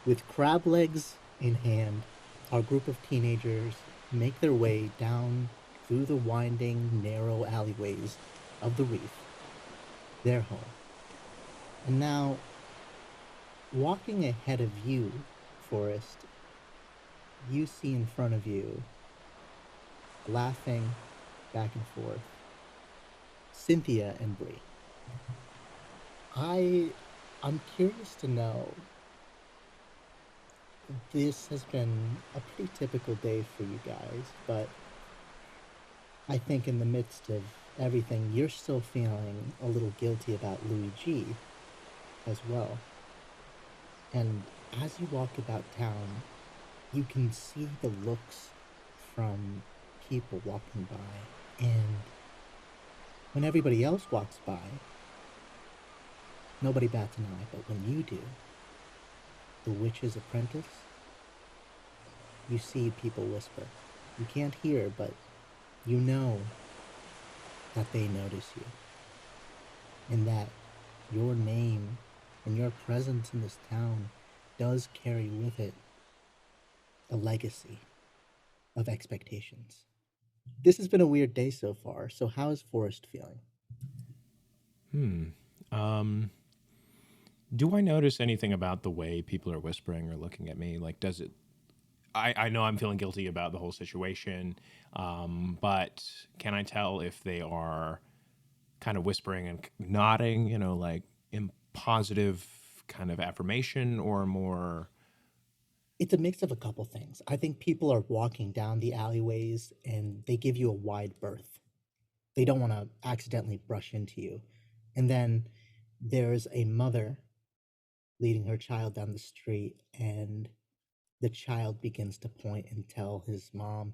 With crab legs in hand, our group of teenagers make their way down through the winding, narrow alleyways of the reef, their home. And now, walking ahead of you, Forrest, you see in front of you, laughing back and forth, Cynthia and Bree. I I'm curious to know, this has been a pretty typical day for you guys, but I think in the midst of everything, you're still feeling a little guilty about Louis G as well. And as you walk about town, you can see the looks from people walking by. And when everybody else walks by, nobody bats an eye. But when you do, the witch's apprentice, you see people whisper. You can't hear, but you know that they notice you. And that your name and your presence in this town does carry with it a legacy of expectations. This has been a weird day so far, so how is Forrest feeling? Hmm. Um, do I notice anything about the way people are whispering or looking at me? Like, does it? I know I'm feeling guilty about the whole situation, but can I tell if they are kind of whispering and nodding, like in positive kind of affirmation or more? It's a mix of a couple things. I think people are walking down the alleyways and they give you a wide berth. They don't want to accidentally brush into you. And then there's a mother leading her child down the street, and the child begins to point and tell his mom,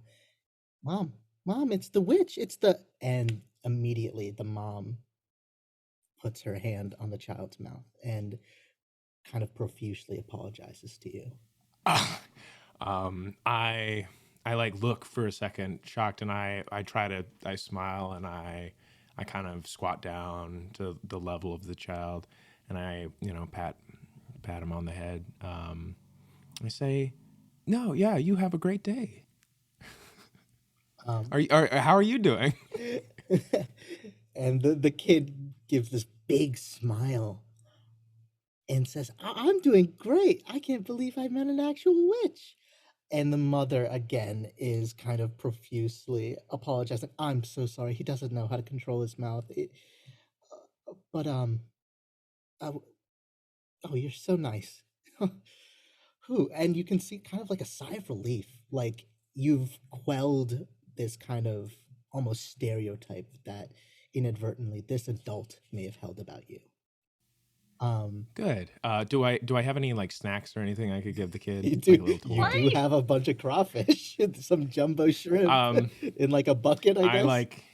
"Mom, Mom, it's the witch. It's the..." And immediately the mom puts her hand on the child's mouth and kind of profusely apologizes to you. I like look for a second, shocked, and I smile and I kind of squat down to the level of the child, and I pat him on the head. I say, "No, yeah, you have a great day. Um, How are you doing?" and the kid gives this big smile and says, I'm doing great. I can't believe I met an actual witch. And the mother again is kind of profusely apologizing. I'm so sorry. He doesn't know how to control his mouth. But oh, oh, you're so nice. Who? And you can see kind of like a sigh of relief, like you've quelled this kind of almost stereotype that inadvertently this adult may have held about you. Um, Good. Do I have any like snacks or anything I could give the kid, You do like a little you toy? do Right? have a bunch of crawfish and some jumbo shrimp Um, in like a bucket, I I guess. like,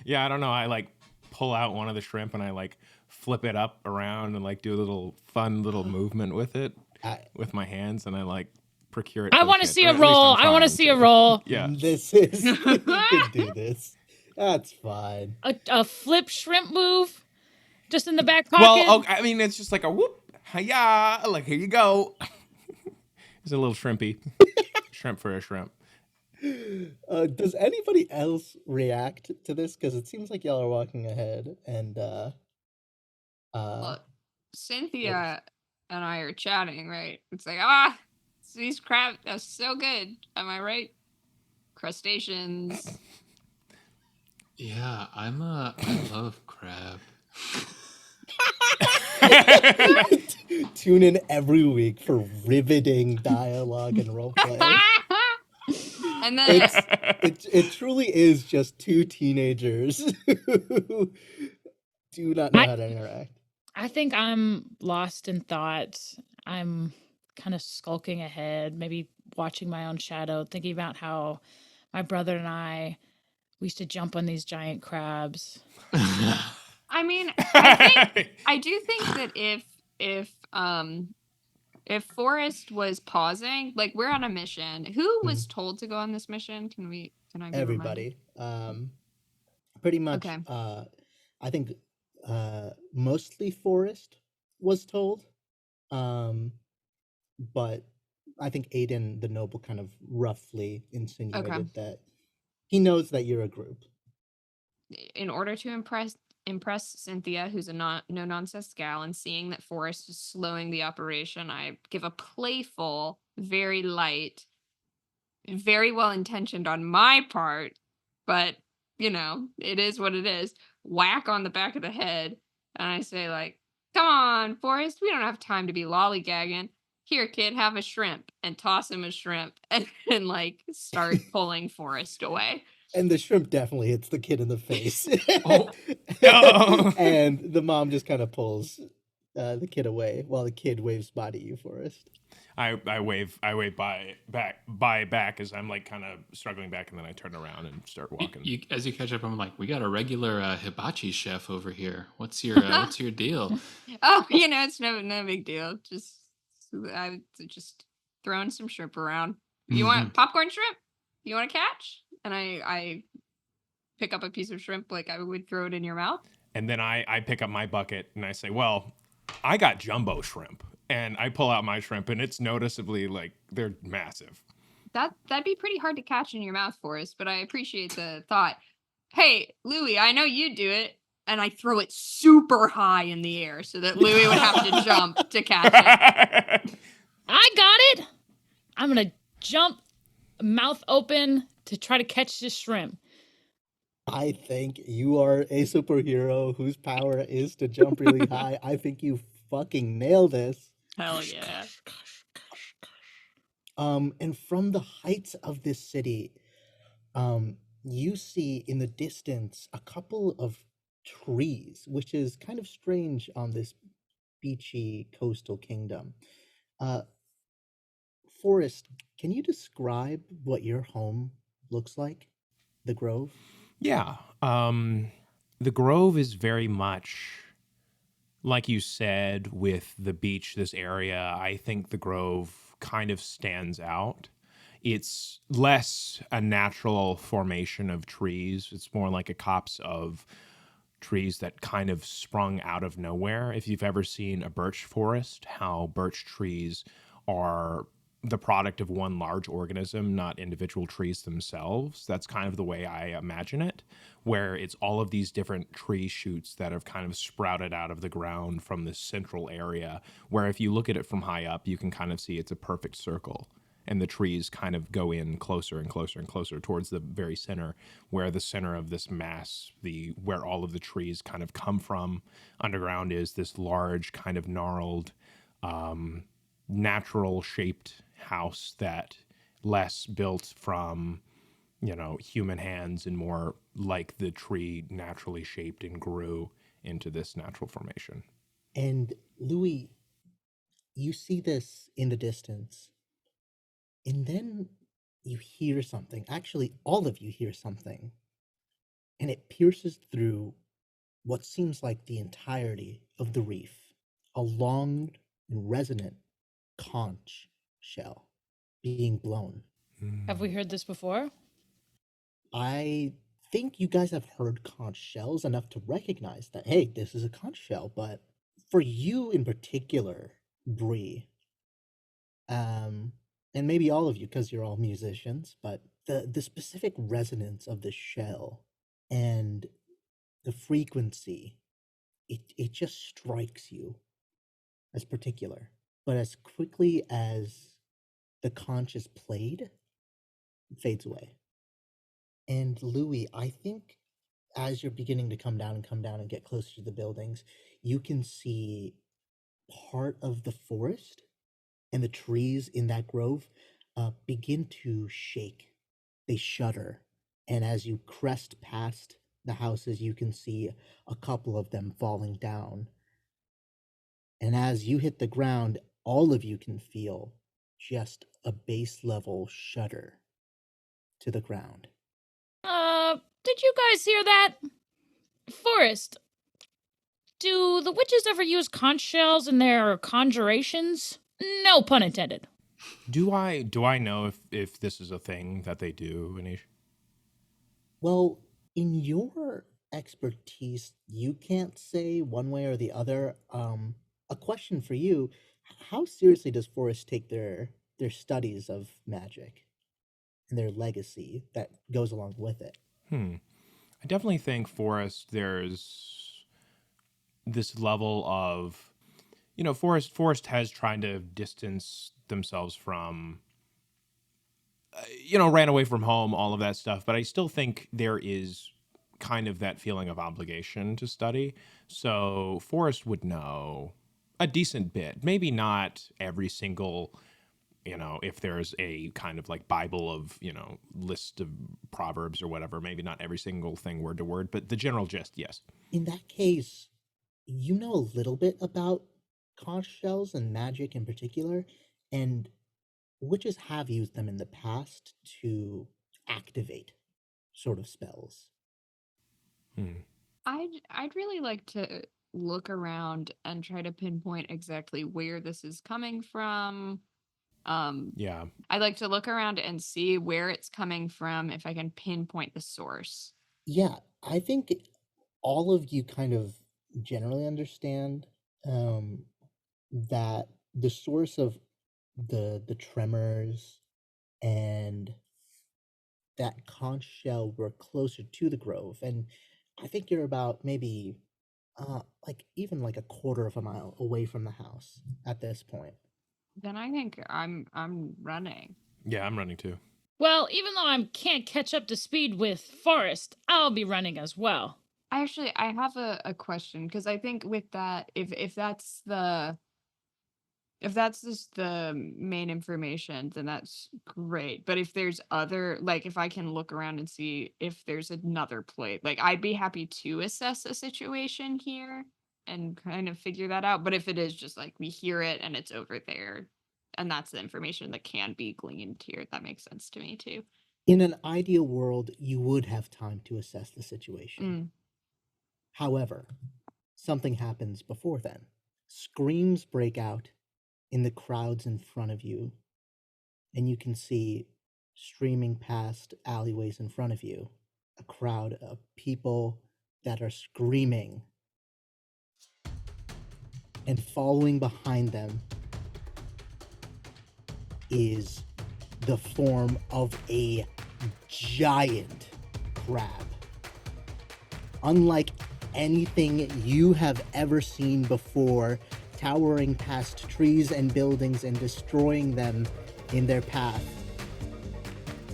yeah, I don't know. I like pull out one of the shrimp and I like flip it up around and like do a little fun little movement with it I, with my hands, and I like procure it I for the want to kid, see or a at least roll. I'm I want to trying see a to. roll. Yeah. this is you can do this. That's fine. A flip shrimp move just in the back Well, pocket. oh, I mean, it's just like a whoop, hiya, like here you go. It's a little shrimpy, shrimp for a shrimp. Does anybody else react to this? Because it seems like y'all are walking ahead, and uh, Look, what Cynthia is- and I are chatting, right? It's like, these crab, that's so good. Am I right? Crustaceans. Yeah, I love crab. Tune in every week for riveting dialogue and roleplay. And then It truly is just two teenagers who do not know I how to interact. I think I'm lost in thought. I'm kind of skulking ahead, maybe watching my own shadow, thinking about how my brother and we used to jump on these giant crabs. I mean, I do think that if Forrest was pausing, like we're on a mission. Who was told to go on this mission? Can I be reminded? Everybody, pretty much. Okay. I think mostly Forrest was told. Um, but I think Aiden the Noble kind of roughly Okay. insinuated that he knows that you're a group. In order to impress Cynthia, who's a no nonsense gal, and seeing that Forrest is slowing the operation, I give a playful, very light, very well intentioned on my part, but it is what it is. Whack on the back of the head, and I say like, "Come on, Forrest, we don't have time to be lollygagging. Here, kid, have a shrimp," and toss him a shrimp, and like start pulling Forrest away. And the shrimp definitely hits the kid in the face. Oh. No. And the mom just kind of pulls the kid away while the kid waves bye to you, Forrest. I wave back as I'm like kind of struggling back, and then I turn around and start walking. As you catch up, I'm like, we got a regular hibachi chef over here. What's your deal? Oh, it's no big deal. I just throwing some shrimp around. You want popcorn shrimp? You want to catch? And I pick up a piece of shrimp like I would throw it in your mouth. And then I pick up my bucket and I say, well, I got jumbo shrimp. And I pull out my shrimp, and it's noticeably like they're massive. That'd be pretty hard to catch in your mouth, Forrest, but I appreciate the thought. Hey, Louie, I know you do it. And I throw it super high in the air so that Louie would have to jump to catch it. I got it. I'm going to jump, mouth open, to try to catch this shrimp. I think you are a superhero whose power is to jump really high. I think you fucking nail this. Hell yeah. And from the heights of this city, you see in the distance a couple of trees, which is kind of strange on this beachy coastal kingdom. Forrest, can you describe what your home looks like? The Grove? Yeah. The Grove is very much, like you said, with the beach, this area, I think the Grove kind of stands out. It's less a natural formation of trees. It's more like a copse of trees that kind of sprung out of nowhere. If you've ever seen a birch forest, how birch trees are the product of one large organism, not individual trees themselves. That's kind of the way I imagine it, where it's all of these different tree shoots that have kind of sprouted out of the ground from this central area, where if you look at it from high up, you can kind of see it's a perfect circle. And the trees kind of go in closer and closer and closer towards the very center, where the center of this mass, where all of the trees kind of come from underground, is this large kind of gnarled, natural shaped house that less built from human hands and more like the tree naturally shaped and grew into this natural formation. And Louis, you see this in the distance, and then you hear something. Actually, all of you hear something, and it pierces through what seems like the entirety of the reef. A long and resonant conch shell being blown. Have we heard this before? I think you guys have heard conch shells enough to recognize that, hey, this is a conch shell, but for you in particular, Bree, and maybe all of you because you're all musicians, but the specific resonance of the shell and the frequency, it just strikes you as particular. But as quickly as the conch is played, it fades away. And Louis, I think as you're beginning to come down and get closer to the buildings, you can see part of the forest and the trees in that grove begin to shake. They shudder. And as you crest past the houses, you can see a couple of them falling down. And as you hit the ground, all of you can feel just a base level shudder to the ground. Did you guys hear that? Forrest, do the witches ever use conch shells in their conjurations? No pun intended. Do I know if this is a thing that they do, Anish? Well, in your expertise, you can't say one way or the other. A question for you: How seriously does Forrest take their studies of magic and their legacy that goes along with it? I definitely think Forrest, there's this level of, Forrest has tried to distance themselves from, ran away from home, all of that stuff. But I still think there is kind of that feeling of obligation to study. So Forrest would know a decent bit, maybe not every single, if there's a kind of like Bible of, list of proverbs or whatever, maybe not every single thing word to word, but the general gist, yes. In that case, you know a little bit about conch shells and magic in particular, and witches have used them in the past to activate sort of spells. I'd really like to look around and try to pinpoint exactly where this is coming from. Yeah. I'd like to look around and see where it's coming from if I can pinpoint the source. Yeah, I think all of you kind of generally understand that the source of the tremors and that conch shell were closer to the grove, and I think you're about maybe like even like a quarter of a mile away from the house at this point. Then I think I'm running. Yeah, I'm running too. Well, even though I can't catch up to speed with Forrest, I'll be running as well. I have a question, because I think with that, if that's just the main information, then that's great. But if there's other, like, if I can look around and see if there's another plate, like, I'd be happy to assess a situation here and kind of figure that out. But if it is just like we hear it and it's over there, and that's the information that can be gleaned here, that makes sense to me too. In an ideal world, you would have time to assess the situation. However, something happens before then. Screams break out in the crowds in front of you, and you can see streaming past alleyways in front of you a crowd of people that are screaming, and following behind them is the form of a giant crab. Unlike anything you have ever seen before, towering past trees and buildings and destroying them in their path.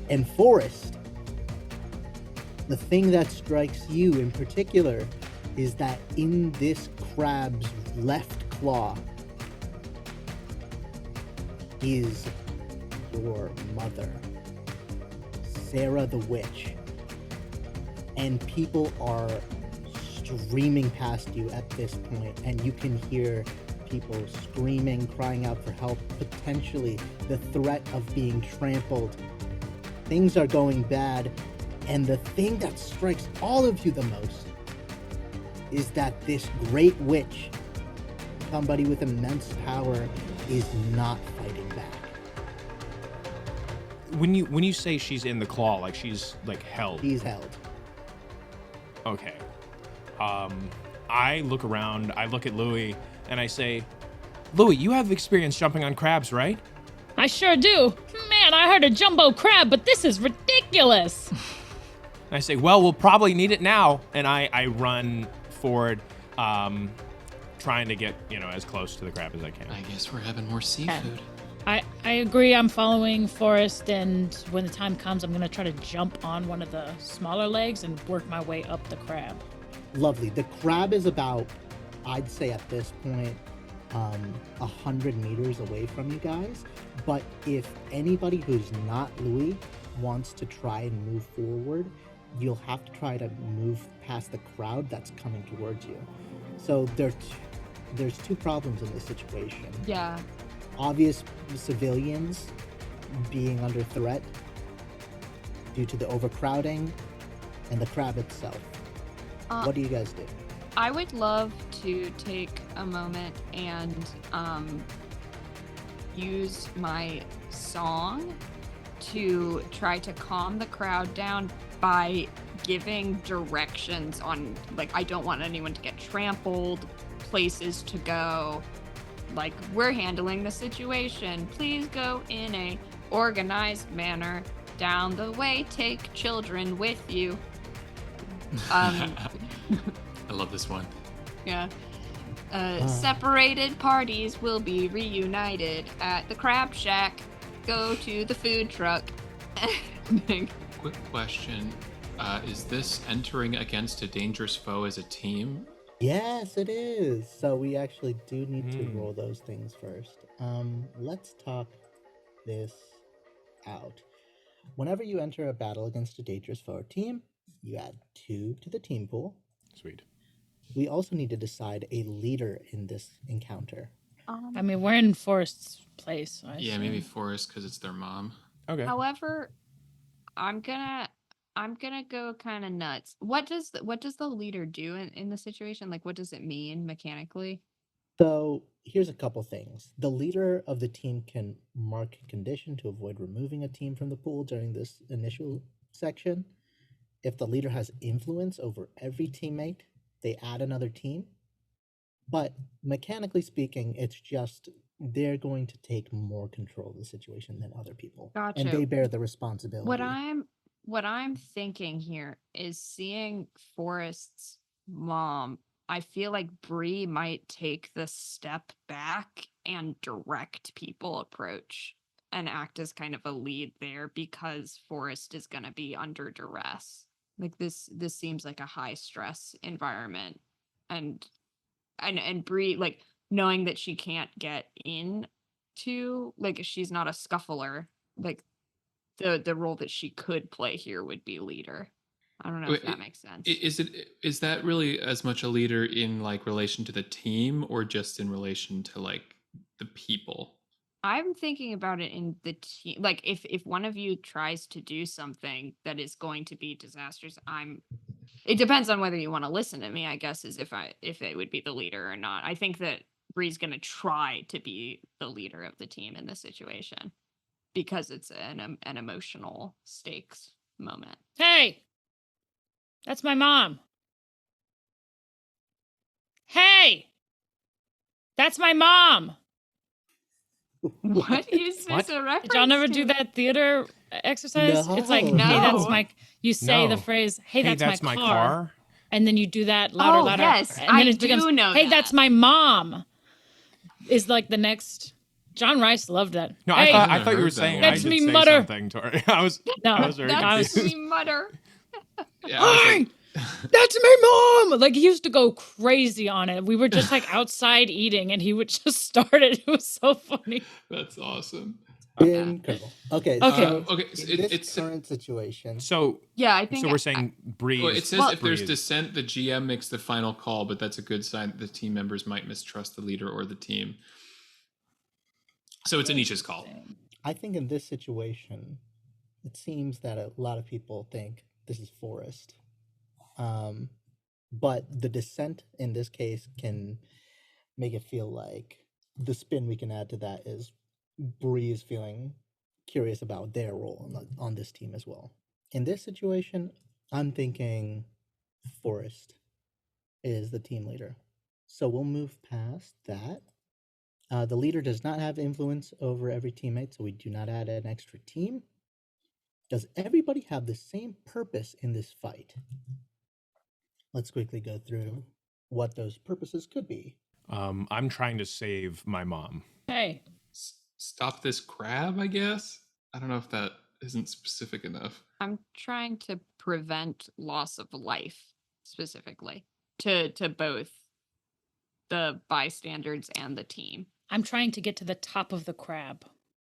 And Forrest, the thing that strikes you in particular is that in this crab's left claw is your mother, Sarah the Witch. And people are streaming past you at this point, and you can hear people screaming, crying out for help, potentially the threat of being trampled. Things are going bad, and the thing that strikes all of you the most is that this great witch, somebody with immense power, is not fighting back. When you say she's in the claw, like she's like held. She's held. Okay. I look around, I look at Louis, and I say, Louis, you have experience jumping on crabs, right? I sure do. Man, I heard a jumbo crab, but this is ridiculous. And I say, well, we'll probably need it now. And I run forward, trying to get, as close to the crab as I can. I guess we're having more seafood. I agree. I'm following Forrest, and when the time comes, I'm going to try to jump on one of the smaller legs and work my way up the crab. Lovely. The crab is about, I'd say at this point, 100 meters away from you guys. But if anybody who's not Louis wants to try and move forward, you'll have to try to move past the crowd that's coming towards you. So there's two problems in this situation. Yeah. Obvious civilians being under threat due to the overcrowding and the crab itself. What do you guys do? I would love to take a moment and use my song to try to calm the crowd down by giving directions on, like, I don't want anyone to get trampled, places to go, like we're handling the situation. Please go in a organized manner. Down the way, take children with you. I love this one. Yeah. Separated parties will be reunited at the Crab Shack. Go to the food truck. Quick question. Is this entering against a dangerous foe as a team? Yes, it is. So we actually do need to roll those things first. Let's talk this out. Whenever you enter a battle against a dangerous foe or team, you add 2 to the team pool. Sweet. We also need to decide a leader in this encounter. I mean, we're in Forrest's place. I Yeah, assume. maybe Forrest because it's their mom. Okay. However, I'm gonna go kind of nuts. What does the leader do in the situation? Like, what does it mean mechanically? So here's a couple things. The leader of the team can mark a condition to avoid removing a team from the pool during this initial section. If the leader has influence over every teammate, they add another team. But mechanically speaking, it's just they're going to take more control of the situation than other people. Gotcha. And they bear the responsibility. What I'm thinking here is seeing Forrest's mom. I feel like Bree might take the step back and direct people approach and act as kind of a lead there because Forrest is going to be under duress. Like this seems like a high stress environment, and Bree, like knowing that she can't get in to, like, she's not a scuffler, like the role that she could play here would be leader. I don't know if that makes sense. Is that really as much a leader in like relation to the team or just in relation to like the people? I'm thinking about it in the team. Like if one of you tries to do something that is going to be disastrous, it depends on whether you want to listen to me, I guess, is if it would be the leader or not. I think that Bree's going to try to be the leader of the team in this situation because it's an emotional stakes moment. Hey, that's my mom. Hey, that's my mom. What is this a reference Did y'all never to? do that theater exercise? No. It's like, hey, No. that's my. You say the No. phrase, hey, that's my car. And then you do that louder, Oh, louder. yes, and then I it becomes, do know hey, that. that's my mom. Is like the next. John Rice loved that. No, hey, I thought you were heard that saying one. I That's should me, say mutter. something. Tori. I was very That's confused. me, mutter. Yeah, I was Hey, like, that's my mom. Like he used to go crazy on it. We were just like outside eating, and he would just start it. It was so funny. that's awesome. Incredible. Okay, Okay. so Okay, in this current situation, So Yeah, I think we're saying Bree. Well, it says if there's Bree is- dissent, the GM makes the final call, but that's a good sign that the team members might mistrust the leader or the team. So it's Anisha's call. I think in this situation, it seems that a lot of people think this is Forrest. But the dissent in this case can make it feel like the spin we can add to that is Bree is feeling curious about their role on this team as well. In this situation, I'm thinking Forrest is the team leader. So we'll move past that. The leader does not have influence over every teammate, so we do not add an extra team. Does everybody have the same purpose in this fight? Let's quickly go through what those purposes could be. I'm trying to save my mom. Hey, Stop this crab, I guess. I don't know if that isn't specific enough. I'm trying to prevent loss of life specifically to both the bystanders and the team. I'm trying to get to the top of the crab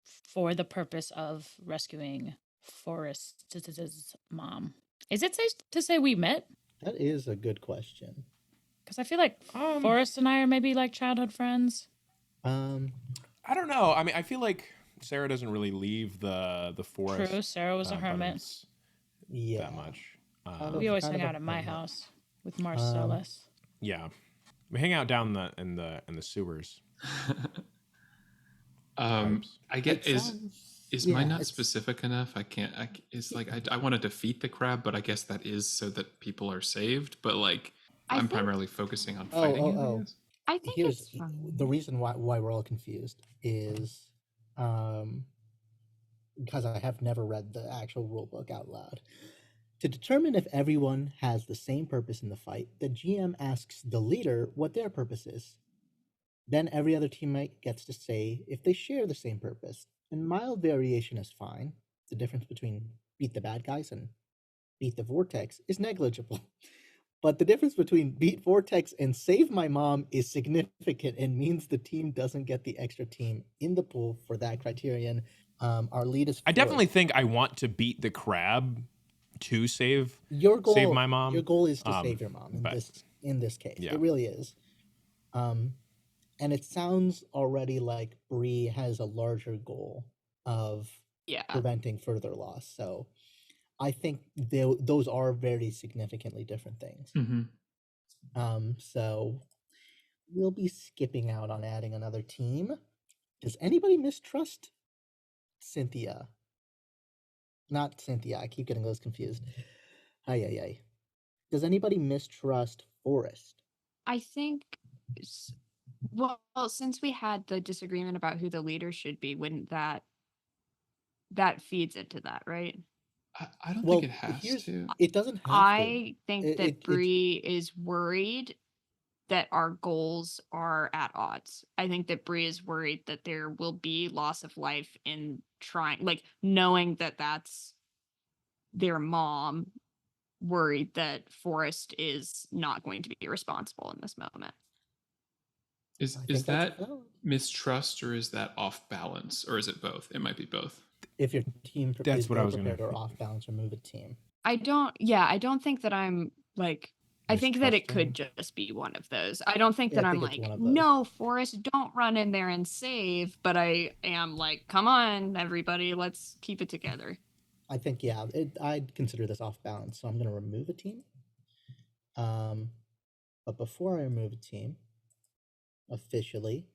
for the purpose of rescuing Forrest's mom. Is it safe to say we met? That is a good question. Because I feel like Forrest and I are maybe like childhood friends. I don't know. I mean, I feel like Sarah doesn't really leave the forest. True, Sarah was a hermit. buttons Yeah. that much. We always kind hang of a out at my hermit. house with Marcellus. Yeah, we hang out down in the sewers. I get It is sounds- mine yeah, not it's- specific enough? It's like I want to defeat the crab, but I guess that is so that people are saved. But like I I'm think- primarily focusing on Oh, fighting it. I oh. guess. I think here's it's fine. the reason why we're all confused is because I have never read the actual rule book out loud. To determine if everyone has the same purpose in the fight, the GM asks the leader what their purpose is. Then every other teammate gets to say if they share the same purpose. And mild variation is fine. The difference between beat the bad guys and beat the vortex is negligible. But the difference between beat vortex and save my mom is significant and means the team doesn't get the extra team in the pool for that criterion. Our lead is I definitely Forrest. think I want to beat the crab to save Your my mom. Your goal is to save your mom but in this case. yeah. It really is. And it sounds already like Bree has a larger goal of Yeah. preventing further loss. So I think those are very significantly different things. So we'll be skipping out on adding another team. Does anybody mistrust Cynthia? Not Cynthia. I keep getting those confused. Ay. Does anybody mistrust Forrest? I think, well, since we had the disagreement about who the leader should be, wouldn't that feeds into that, right? I don't Well, think it has to. it doesn't have to. I think that It- Bree is worried that our goals are at odds. I think that Bree is worried that there will be loss of life in trying, like knowing that that's their mom, worried that Forrest is not going to be responsible in this moment. Is think that's that valid. mistrust or is that off balance or is it both? It might be both. If your team That's is what I ill was gonna- prepared or off balance, remove a team. I don't think that I'm like, I think that it could Mistrusting? just be one of those. I don't think Yeah, that I I'm think it's like, one of those. no, Forrest, don't run in there and save. But I am like, come on, everybody, let's keep it together. I think, yeah, I'd consider this off balance, so I'm going to remove a team. But before I remove a team, officially,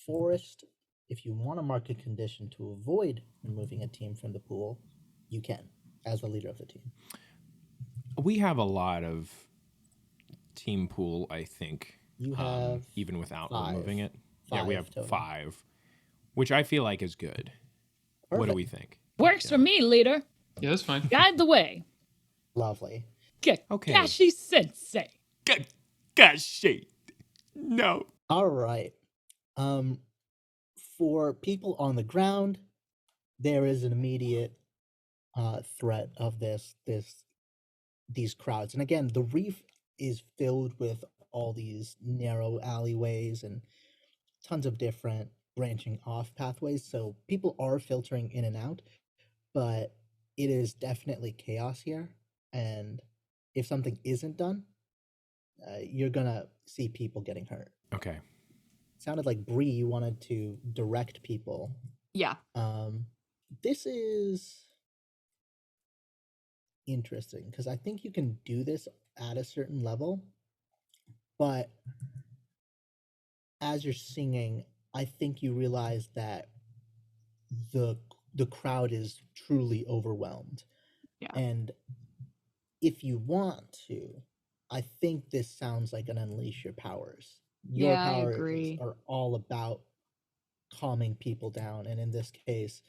Forrest, if you want to mark a condition to avoid removing a team from the pool, you can, as the leader of the team. We have a lot of team pool, I think. You have even without 5. removing it. Yeah, we 5 have total. 5, which I feel like is good. What do Perfect. we think? Works for me, leader. Yeah, that's fine. Guide the way. Lovely. Okay. Kakashi Sensei. Kakashi. No. All right. For people on the ground, there is an immediate threat of these crowds. And again, the reef is filled with all these narrow alleyways and tons of different branching off pathways. So people are filtering in and out, but it is definitely chaos here. And if something isn't done, you're gonna see people getting hurt. Okay. Sounded like Bree, you wanted to direct people. Yeah. This is interesting because I think you can do this at a certain level, but as you're singing, I think you realize that the crowd is truly overwhelmed. Yeah. And if you want to, I think this sounds like an unleash your powers. Your Yeah, I powers agree. are all about calming people down, and in this case,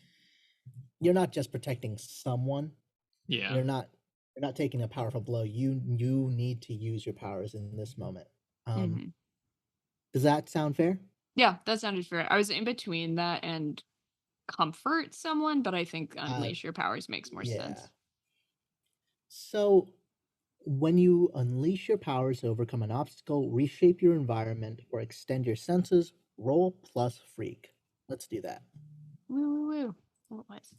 you're not just protecting someone. Yeah. You're not taking a powerful blow. You need to use your powers in this moment. Mhm. Does that sound fair? Yeah, that sounded fair. I was in between that and comfort someone, but I think unleash your powers makes more sense. So when you unleash your powers to overcome an obstacle, reshape your environment, or extend your senses, roll plus freak. Let's do that. Woo. What was?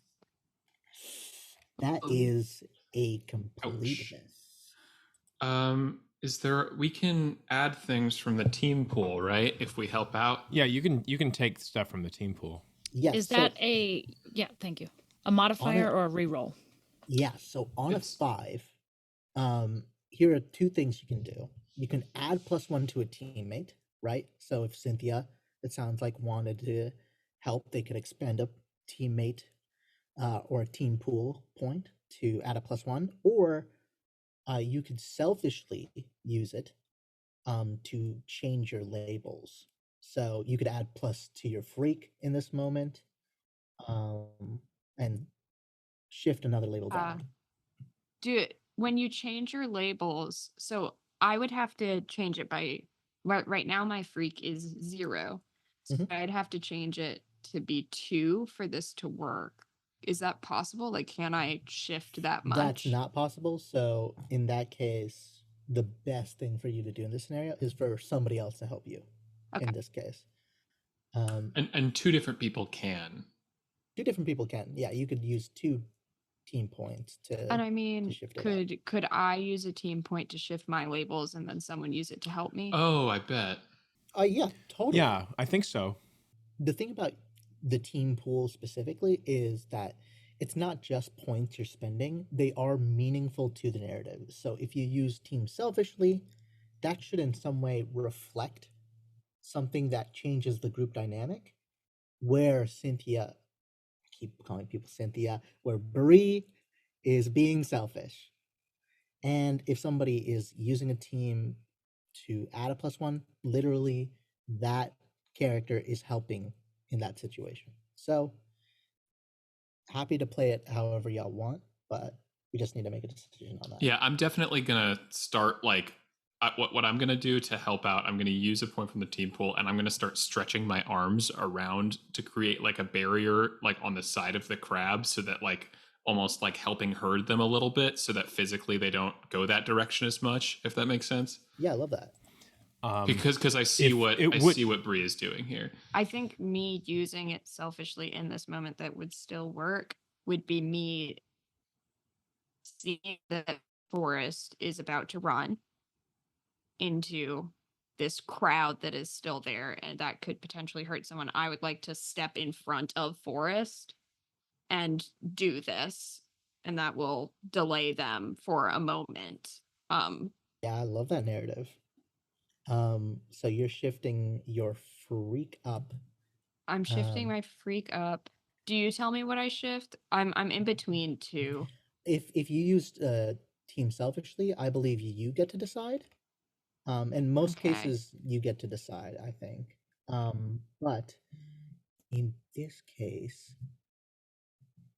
That Oh. is a complete miss. Is there, we can add things from the team pool, right? If we help out. Yeah, you can take stuff from the team pool. Yes. Is that thank you. A modifier or a reroll? Yeah, so on a 5, here are 2 things you can do. You can add +1 to a teammate, right? So if Cynthia, it sounds like, wanted to help, they could expend a teammate or a team pool point to add a +1, or you could selfishly use it to change your labels. So you could add plus to your freak in this moment, and shift another label Uh, down. when you change your labels, so I would have to change it by right now my freak is 0. So Mhm. I'd have to change it to be 2 for this to work. Is that possible? Like, can I shift that That's much? not possible. So in that case, the best thing for you to do in this scenario is for somebody else to help you. Okay. In this case, um, And two different people can. two different people can. Yeah, you could use 2 team points And I to mean, shift it up. could I use a team point to shift my labels and then someone use it to help me? Oh, I bet. Yeah, totally. Yeah, I think so. The thing about the team pool specifically is that it's not just points you're spending, they are meaningful to the narrative. So if you use team selfishly, that should in some way reflect something that changes the group dynamic. Where Cynthia, I keep calling people Cynthia, where Bree is being selfish. And if somebody is using a team to add a +1, literally that character is helping in that situation. So happy to play it however y'all want, but we just need to make a decision on that. Yeah, I'm definitely gonna start like what I'm gonna do to help out. I'm gonna use a point from the team pool, and I'm gonna start stretching my arms around to create like a barrier, like on the side of the crab, so that like almost like helping herd them a little bit, so that physically they don't go that direction as much. If that makes sense, Yeah, I love that. because I see If what it I would, see what Bree is doing here. I think me using it selfishly in this moment that would still work would be me seeing that Forrest is about to run into this crowd that is still there and that could potentially hurt someone. I would like to step in front of Forrest and do this, and that will delay them for a moment. Yeah, I love that narrative. So you're shifting your freak up. I'm shifting my freak up. Do you tell me what I shift? I'm in between 2. If you used team selfishly, I believe you get to decide. In most Okay. cases, you get to decide, I think. But in this case,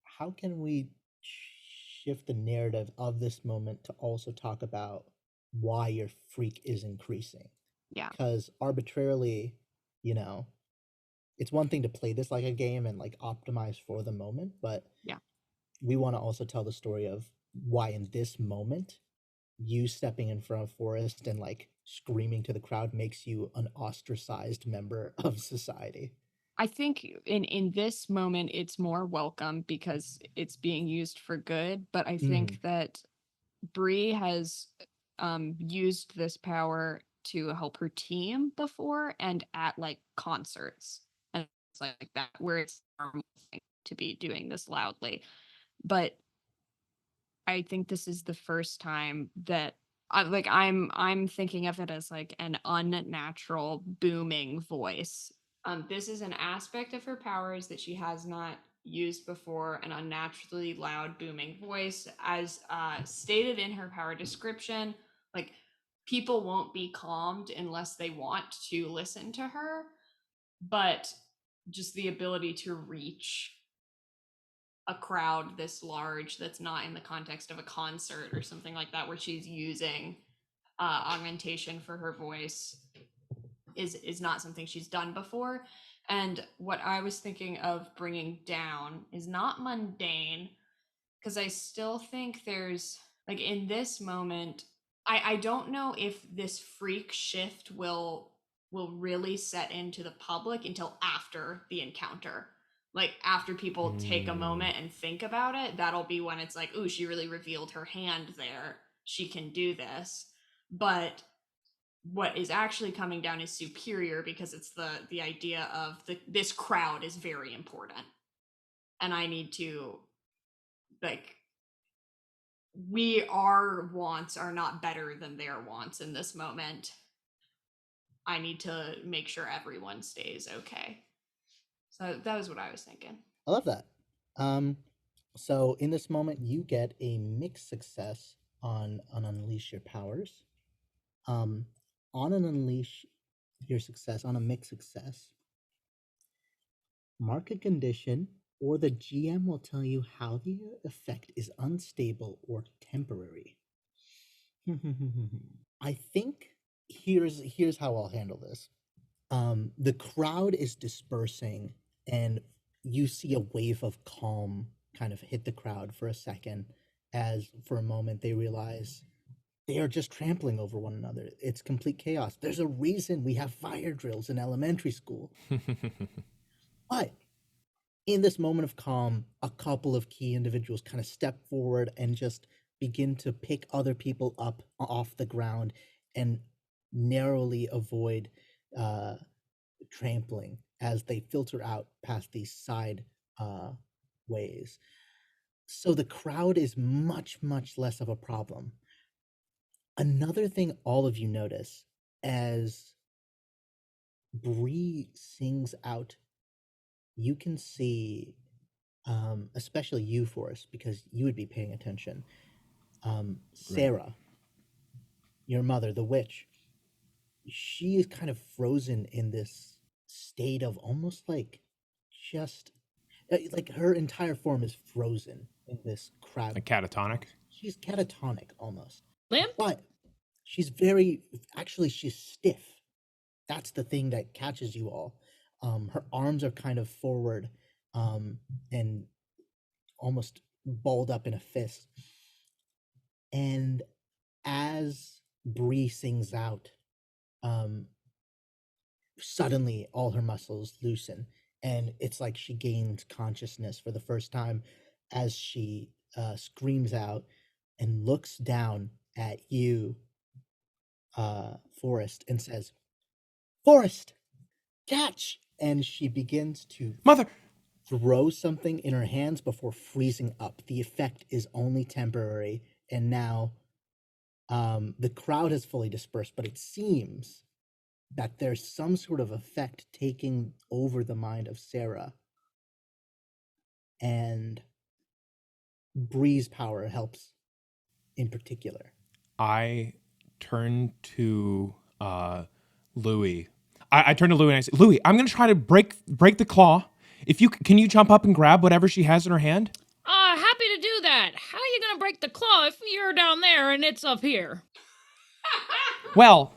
how can we shift the narrative of this moment to also talk about why your freak is increasing? Yeah. Because arbitrarily, you know, it's one thing to play this like a game and like optimize for the moment, but Yeah. we want to also tell the story of why in this moment you stepping in front of Forrest and like screaming to the crowd makes you an ostracized member of society. I think in this moment it's more welcome because it's being used for good, but I think that Bree has used this power to help her team before and at like concerts and it's like that where it's normal thing to be doing this loudly. But I think this is the first time that I'm thinking of it as like an unnatural booming voice. This is an aspect of her powers that she has not used before, an unnaturally loud booming voice. As stated in her power description, like people won't be calmed unless they want to listen to her, but just the ability to reach a crowd this large that's not in the context of a concert or something like that where she's using augmentation for her voice is not something she's done before. And what I was thinking of bringing down is not mundane, because I still think there's like in this moment I don't know if this freak shift will really set into the public until after the encounter. Like after people take a moment and think about it, that'll be when it's like, ooh, she really revealed her hand there. She can do this. But what is actually coming down is superior because it's the idea of this crowd is very important. And I need to like our wants are not better than their wants in this moment. I need to make sure everyone stays okay. So that was what I was thinking. I love that. Um, so in this moment, you get a mixed success on Unleash Your Powers. Um, On an unleash your success, on a mixed success, mark a condition, or the GM will tell you how the effect is unstable or temporary. I think here's how I'll handle this. The crowd is dispersing, and you see a wave of calm kind of hit the crowd for a second, as for a moment they realize they are just trampling over one another. It's complete chaos. There's a reason we have fire drills in elementary school. But in this moment of calm, a couple of key individuals kind of step forward and just begin to pick other people up off the ground and narrowly avoid trampling as they filter out past these side ways. So the crowd is much, much less of a problem. Another thing all of you notice as Bree sings out, you can see, especially you, Forrest, because you would be paying attention. Sarah, your mother, the witch, she is kind of frozen in this state of almost like just like her entire form is frozen in this crowd. Like catatonic? She's catatonic almost. Limp? But she's she's stiff. That's the thing that catches you all. Her arms are kind of forward and almost balled up in a fist. And as Bree sings out, suddenly all her muscles loosen, and it's like she gains consciousness for the first time as she screams out and looks down at you, Forrest, and says, "Forrest, catch!" And she begins to Mother! throw something in her hands before freezing up. The effect is only temporary, and now the crowd has fully dispersed, but it seems that there's some sort of effect taking over the mind of Sarah, and Bree's power helps in particular. I turn to Louis. I turn to Louis and I say, Louis, I'm going to try to break the claw. Can you jump up and grab whatever she has in her hand? Happy to do that. How are you going to break the claw if you're down there and it's up here? Well,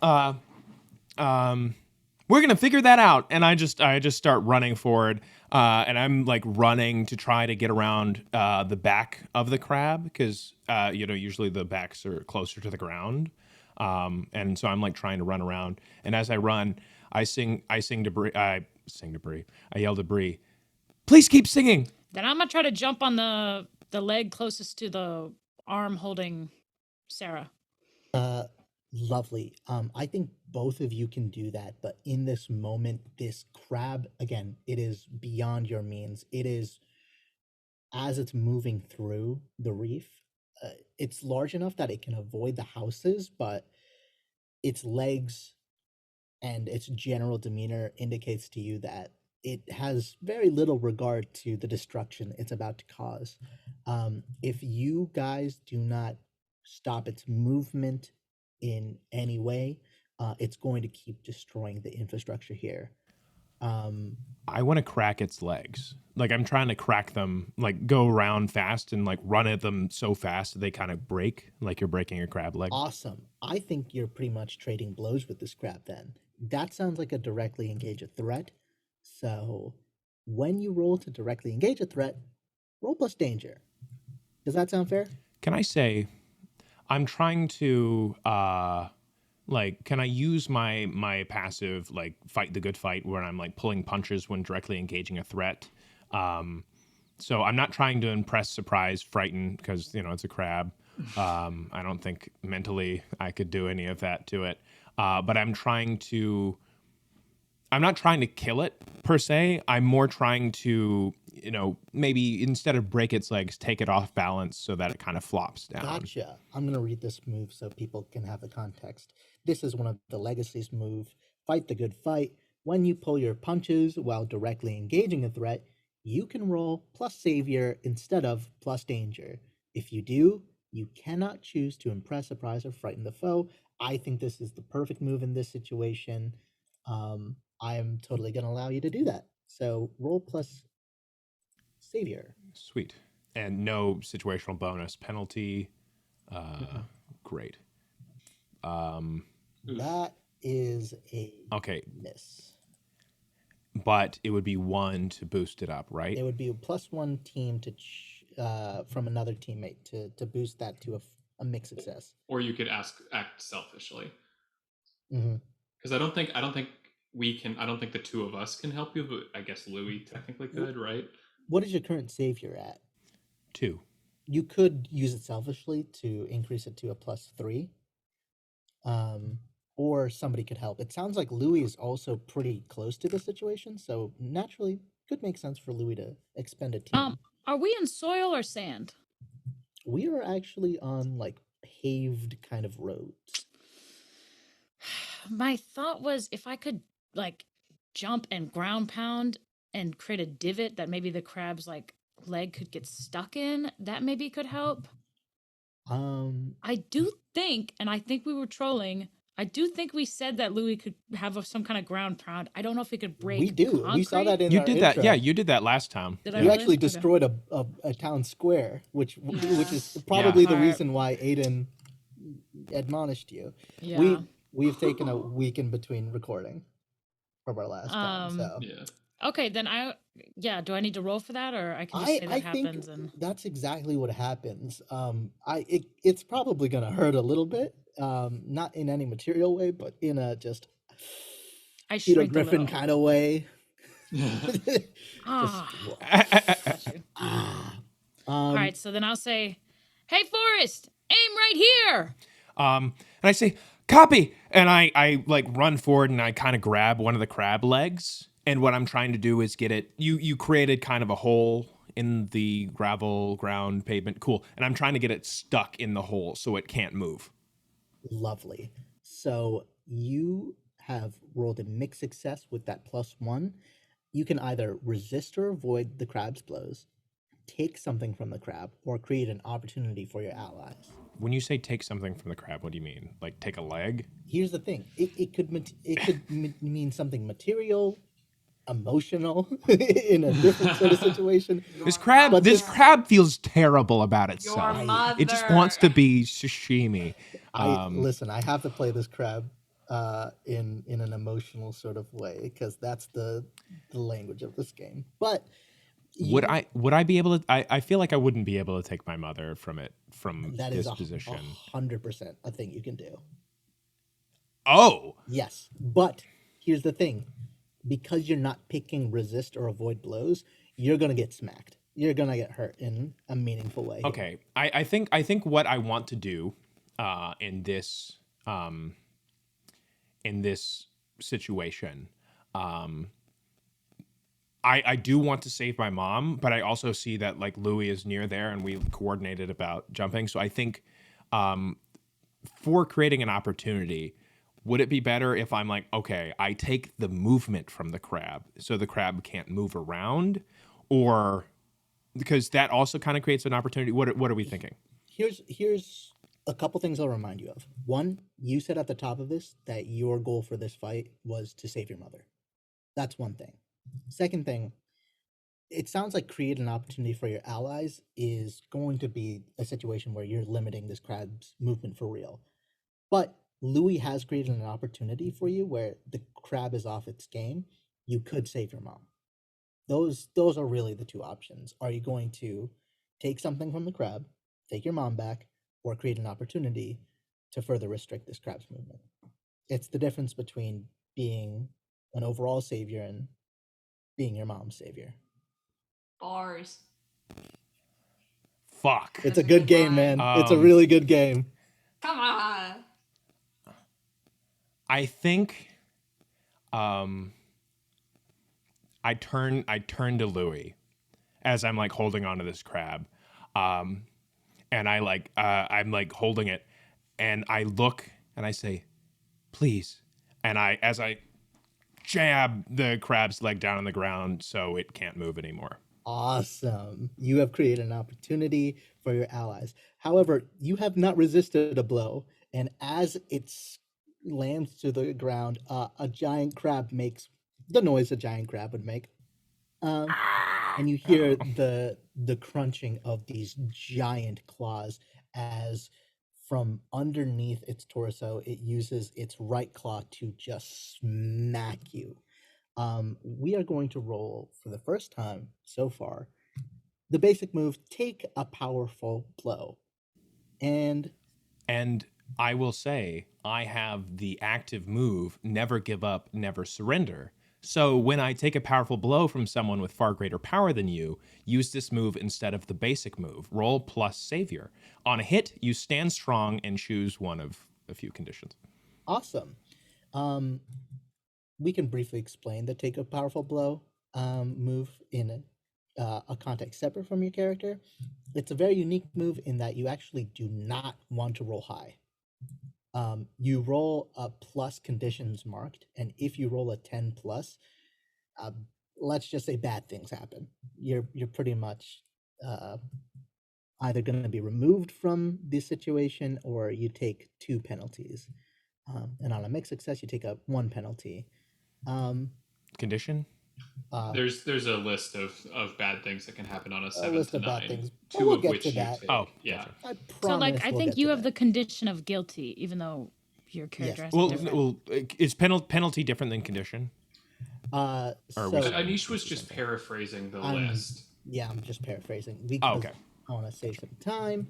we're going to figure that out. And I just start running forward. And I'm like running to try to get around the back of the crab because, usually the backs are closer to the ground. And so I'm like trying to run around. And as I run, I yell to Bree, please keep singing. Then I'm going to try to jump on the leg closest to the arm holding Sarah. Lovely. I think both of you can do that, but in this moment, this crab, again, it is beyond your means. It is, as it's moving through the reef, it's large enough that it can avoid the houses, but its legs and its general demeanor indicates to you that it has very little regard to the destruction it's about to cause. If you guys do not stop its movement in any way, it's going to keep destroying the infrastructure here. I want to crack its legs. Like I'm trying to crack them, like go around fast and like run at them so fast that they kind of break, like you're breaking a crab leg. Awesome. I think you're pretty much trading blows with this crab then. That sounds like a directly engage a threat. So when you roll to directly engage a threat, roll plus danger. Does that sound fair? Can I say, I'm trying to, can I use my passive, like fight the good fight where I'm like pulling punches when directly engaging a threat? So I'm not trying to impress, surprise, frighten, because, it's a crab. I don't think mentally I could do any of that to it. But I'm not trying to kill it per se. I'm more trying to, maybe instead of break its legs, take it off balance so that it kind of flops down. Gotcha. I'm going to read this move so people can have the context. This is one of the legacies move, fight the good fight. When you pull your punches while directly engaging a threat, you can roll plus savior instead of plus danger. If you do, You cannot choose to impress, surprise, or frighten the foe. I think this is the perfect move in this situation. I am totally going to allow you to do that. So roll plus savior. Sweet. And no situational bonus penalty. Great. That is a Okay, miss. but it would be 1 to boost it up, right? It would be a +1 team to from another teammate to boost that to a mixed success. Or you could act selfishly. Mhm. Because I don't think we can. I don't think the two of us can help you, but I guess Louis technically could, right? What is your current savior at? 2. You could use it selfishly to increase it to a +3. Or somebody could help. It sounds like Louis is also pretty close to the situation, so naturally could make sense for Louis to expend a team. Are we in soil or sand? We are actually on like paved kind of roads. My thought was if I could like jump and ground pound and create a divot that maybe the crab's like leg could get stuck in, that maybe could help. I do think, and I think we were trolling. I do think we said that Louis could have some kind of ground pound. I don't know if he could break. We do. We saw that in You our did that. intro. Yeah, you did that last time. Did I You really? actually Okay. destroyed a town square, which is Yeah. probably the Alright. reason why Aiden admonished you. Yeah. We've taken a week in between recording from our last time. So Yeah. Okay, then do I need to roll for that, or I can just say that I happens think and that's exactly what happens. It's probably gonna hurt a little bit, not in any material way, but in a just I Peter shrink a Griffin little. kind of way. Ah. Just, Got you. ah. All right, so then I'll say, "Hey, Forrest, aim right here." And I say, copy. And I like run forward and I kind of grab one of the crab legs. And what I'm trying to do is get it. You created kind of a hole in the gravel ground pavement. Cool. And I'm trying to get it stuck in the hole so it can't move. Lovely. So you have rolled a mixed success with that +1. You can either resist or avoid the crab's blows, take something from the crab, or create an opportunity for your allies. When you say take something from the crab, what do you mean? Like take a leg? Here's the thing: it could mean something material, emotional, in a different sort of situation. This crab feels terrible about Your itself. mother. It just wants to be sashimi. Listen. I have to play this crab in an emotional sort of way because that's the language of this game. But Would I be able to? I feel like I wouldn't be able to take my mother from that this is position. 100% a thing you can do. Oh, Yes, but here's the thing: because you're not picking resist or avoid blows, you're gonna get smacked. You're gonna get hurt in a meaningful way. okay. I think what I want to do in this situation, I do want to save my mom, but I also see that like Louis is near there and we coordinated about jumping. So I think for creating an opportunity, would it be better if I'm like, okay, I take the movement from the crab so the crab can't move around, or because that also kind of creates an opportunity. What are we thinking? Here's a couple things I'll remind you of. One, you said at the top of this that your goal for this fight was to save your mother. That's one thing. Second thing, it sounds like create an opportunity for your allies is going to be a situation where you're limiting this crab's movement for real. But Louis has created an opportunity for you where the crab is off its game. You could save your mom. Those are really the two options. Are you going to take something from the crab, take your mom back, or create an opportunity to further restrict this crab's movement? It's the difference between being an overall savior and being your mom's savior. Bars. Fuck. It's a good game, man. It's a really good game. Come on. I think I turn to Louis as I'm like holding onto this crab. And I'm like holding it and I look and I say, please. And as I jab the crab's leg down on the ground so it can't move anymore. Awesome. You have created an opportunity for your allies. However, you have not resisted a blow, and as it lands to the ground, a giant crab makes the noise a giant crab would make. Um, and you hear Oh. the crunching of these giant claws as from underneath its torso it uses its right claw to just smack you. We are going to roll for the first time so far the basic move, take a powerful blow. And And I will say, I have the active move, never give up, never surrender. So when I take a powerful blow from someone with far greater power than you, use this move instead of the basic move. Roll plus savior. On a hit, you stand strong and choose one of a few conditions. awesome. Um, we can briefly explain the take a powerful blow move in a context separate from your character. It's a very unique move in that you actually do not want to roll high. You roll a plus conditions marked, and if you roll a 10 plus, uh, let's just say bad things happen. You're pretty much uh, either going to be removed from the situation or you take 2 penalties. And on a mixed success, you take a 1 penalty. Um, Condition? There's a list of bad things that can happen on a a 7 list to of bad 9, things, but two we'll of get to which you that. take. Oh, Yeah. gotcha. I So, like, promise I we'll think get you to have the that. condition of guilty, even though your character Yes. has a Well, different. well is penalty different than condition? Or are we So saying Anish was it's the just same thing? paraphrasing the I'm list. I'm just paraphrasing Oh, because okay. I want to save some time.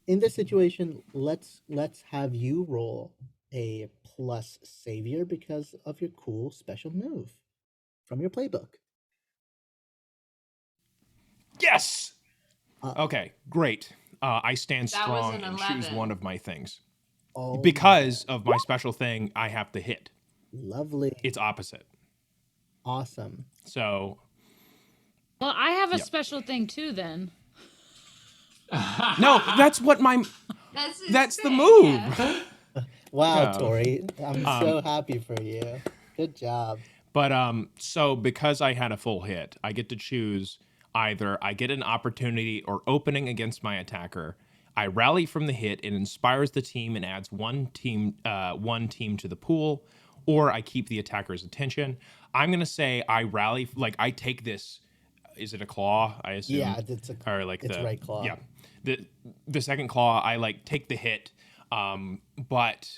In this situation, let's have you roll a plus savior because of your cool special move from your playbook. Yes! Uh, Okay, great. I stand That was strong an and choose 11. one of my things. oh my Because god. of my special thing, I have to hit. Lovely. It's opposite. Awesome. So, Well, I have a Yep. special thing too. Then no, that's what my That's his that's the thing, move. yeah. Wow, Yeah. Tori. I'm so happy for you. Good job. But so because I had a full hit, I get to choose either I get an opportunity or opening against my attacker. I rally from the hit, it inspires the team and adds one team to the pool, or I keep the attacker's attention. I'm gonna say I rally, like I take this. Is it a claw? I assume. Yeah, Or like it's the right claw. yeah, the second claw. I like take the hit, but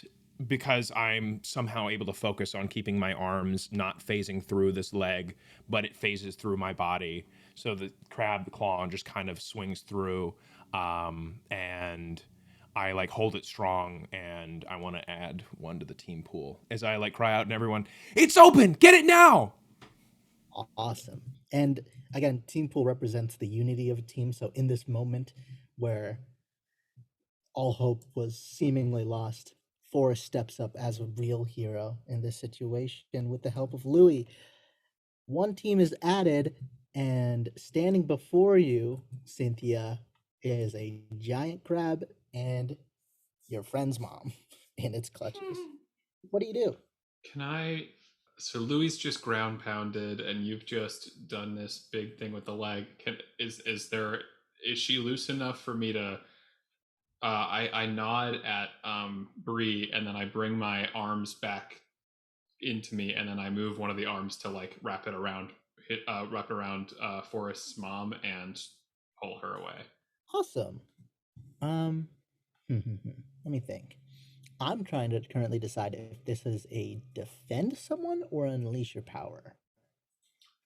because I'm somehow able to focus on keeping my arms not phasing through this leg, but it phases through my body. So the crab claw just kind of swings through, and I like hold it strong, and I want to add one to the team pool as I like cry out and everyone, "It's open! Get it now!" Awesome. And again, team pool represents the unity of a team. So in this moment where all hope was seemingly lost, Forrest steps up as a real hero in this situation with the help of Louis. One team is added, and standing before you, Cynthia, is a giant crab and your friend's mom in its clutches. What do you do? Can I? So Louis just ground pounded, and you've just done this big thing with the leg. Is she loose enough for me to? I nod at Bree, and then I bring my arms back into me, and then I move one of the arms to like wrap around Forrest's mom and pull her away. Awesome. Um, let me think. I'm trying to currently decide if this is a defend someone or unleash your power.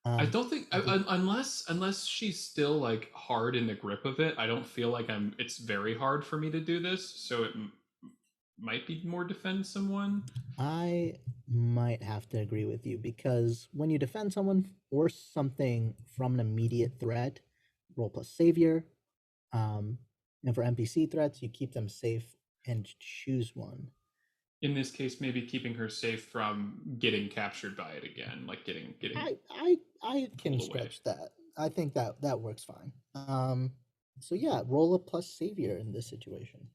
I don't think The- unless she's still like hard in the grip of it. I don't feel like I'm. It's very hard for me to do this, so it might be more defend someone. I might have to agree with you because when you defend someone or something from an immediate threat, roll plus savior. And for NPC threats, you keep them safe and choose one. In this case, maybe keeping her safe from getting captured by it again, like getting I can pulled away. stretch that. I think that works fine. So yeah, roll a plus savior in this situation.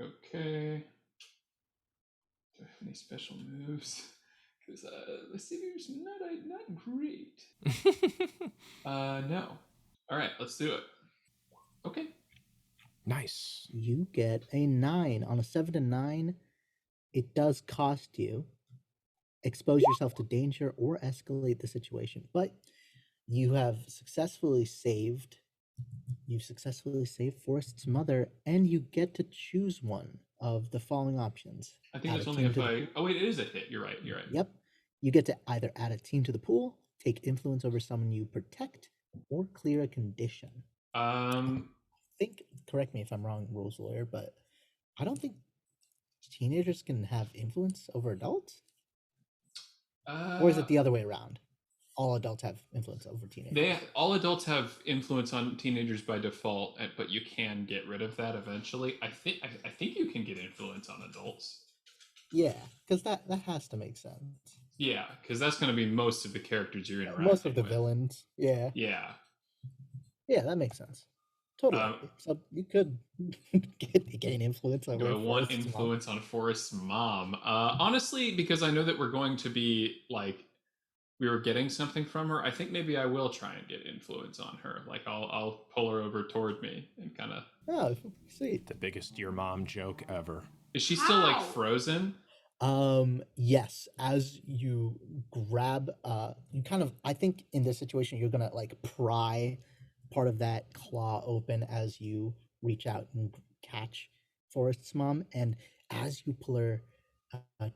Okay. Do I have any special moves? Because the savior's not great. No. All right, let's do it. Okay. Nice. You get a 9. On a 7 to 9, it does cost you expose yourself to danger or escalate the situation. But you have successfully saved. You've successfully saved Forrest's mother, and you get to choose one of the following options. I think Add that's a only team if to the I. pool. Oh wait, it is a hit. You're right. You're right. Yep. You get to either add a team to the pool, take influence over someone you protect, or clear a condition. I think, correct me if I'm wrong, rules lawyer, but I don't think teenagers can have influence over adults. Or is it the other way around? All adults have influence over teenagers. All adults have influence on teenagers by default, but you can get rid of that eventually. I think you can get influence on adults. Yeah, because that has to make sense. Yeah, because that's going to be most of the characters you're interacting Most of the with. villains. Yeah. Yeah. Yeah, that makes sense. Totally. So you could gain influence over. Do I want Forrest's influence mom. on Forrest's mom? Honestly, because I know that we're going to be like we were getting something from her. I think maybe I will try and get influence on her. Like I'll pull her over toward me and kind of. Oh, sweet. The biggest your mom joke ever. Is she still like How? frozen? Yes. As you grab, you kind of. I think in this situation you're gonna like pry part of that claw open as you reach out and catch Forrest's mom, and as you pull her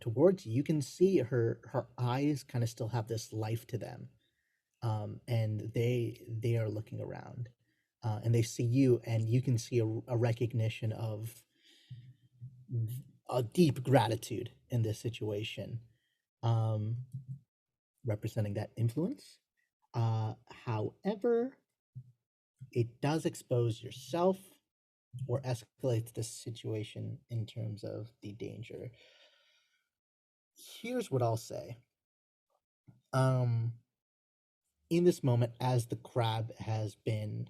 towards you, you can see her eyes kind of still have this life to them, and they are looking around, and they see you, and you can see a recognition of a deep gratitude in this situation, um, representing that influence. However, it does expose yourself or escalates the situation in terms of the danger. Here's what I'll say. In this moment, as the crab has been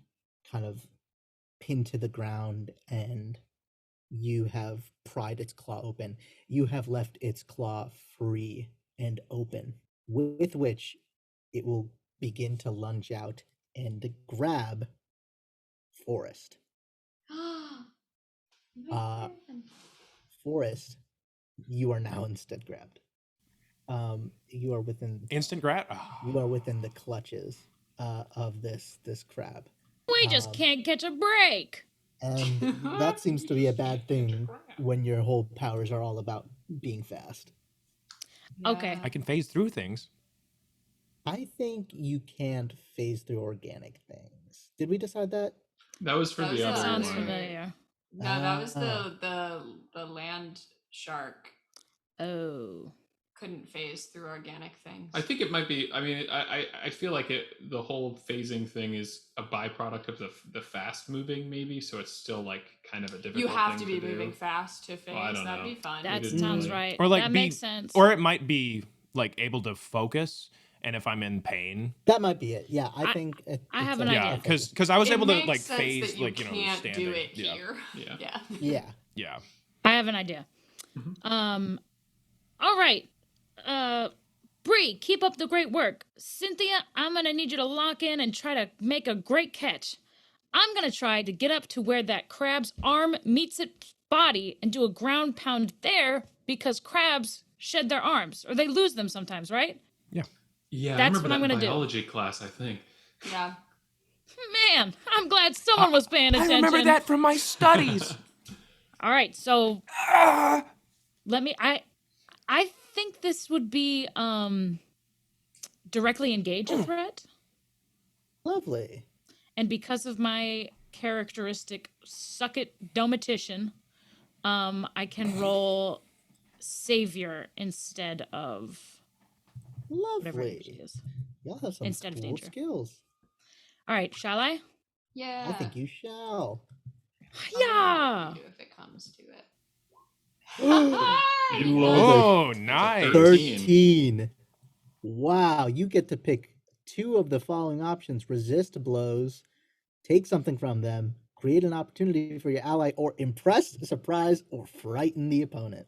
kind of pinned to the ground and you have pried its claw open, you have left its claw free and open, with which it will begin to lunge out and grab Forrest. Forrest, you are now instead grabbed. You are within Instant grat. you are within the clutches of this crab. We just can't catch a break. And that seems to be a bad thing when your whole powers are all about being fast. Okay. I can phase through things. I think you can't phase through organic things. Did we decide that? That was for That the was other the Sounds one. familiar. No, that was the land shark. Oh. Couldn't phase through organic things. I think it might be. I mean, I feel like the whole phasing thing is a byproduct of the fast moving, maybe. So it's still like kind of a difficult. You have thing to be do. moving fast to phase. I don't That'd know. be fun. That didn't sounds really- right. Or like that be, makes sense. or it might be like able to focus, and if I'm in pain, That might be it. Yeah, I I- think I have it's an a- yeah, idea. because I was It able to makes like sense phase that you like can't standing. do it yeah. here. Yeah. Yeah. Yeah. Yeah. I have an idea. Mhm. All right. Bree, keep up the great work. Cynthia, I'm gonna need you to lock in and try to make a great catch. I'm gonna try to get up to where that crab's arm meets its body and do a ground pound there because crabs shed their arms or they lose them sometimes, right? Yeah, I That's remember what I'm that in gonna do. biology class. I think. Yeah. Man, I'm glad someone was paying attention. I remember that from my studies. All right, so let me I think this would be directly engage a threat. Lovely. And because of my characteristic suck it domitition, I can roll savior instead of whatever it Lovely. is. Y'all have some Instead of cool danger. skills. All right, shall I? Yeah. I think you shall. I'll Yeah. let you if it comes to it. You rolled Oh, a nice. 13. Wow, you get to pick two of the following options: resist blows, take something from them, create an opportunity for your ally, or impress, surprise, or frighten the opponent.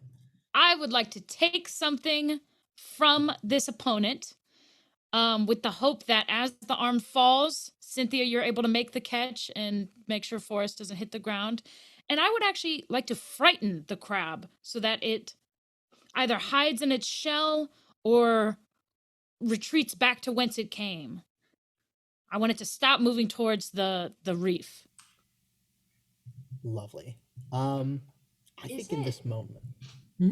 I would like to take something from this opponent. with the hope that as the arm falls, Cynthia, you're able to make the catch and make sure Forrest doesn't hit the ground. And I would actually like to frighten the crab so that it either hides in its shell or retreats back to whence it came. I want it to stop moving towards the reef. Lovely. I Is think in it- this moment,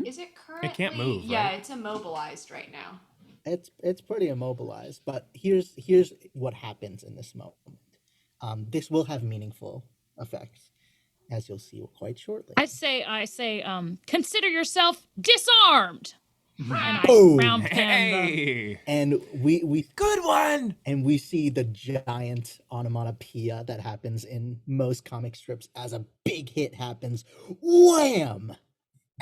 Is it currently? It can't move, Yeah, right? it's immobilized right now. it's pretty immobilized. But here's what happens in this moment. This will have meaningful effects, as you'll see quite shortly. I say, consider yourself disarmed. And I Boom. round pan Hey, And we good one. and we see the giant onomatopoeia that happens in most comic strips as a big hit happens. Wham!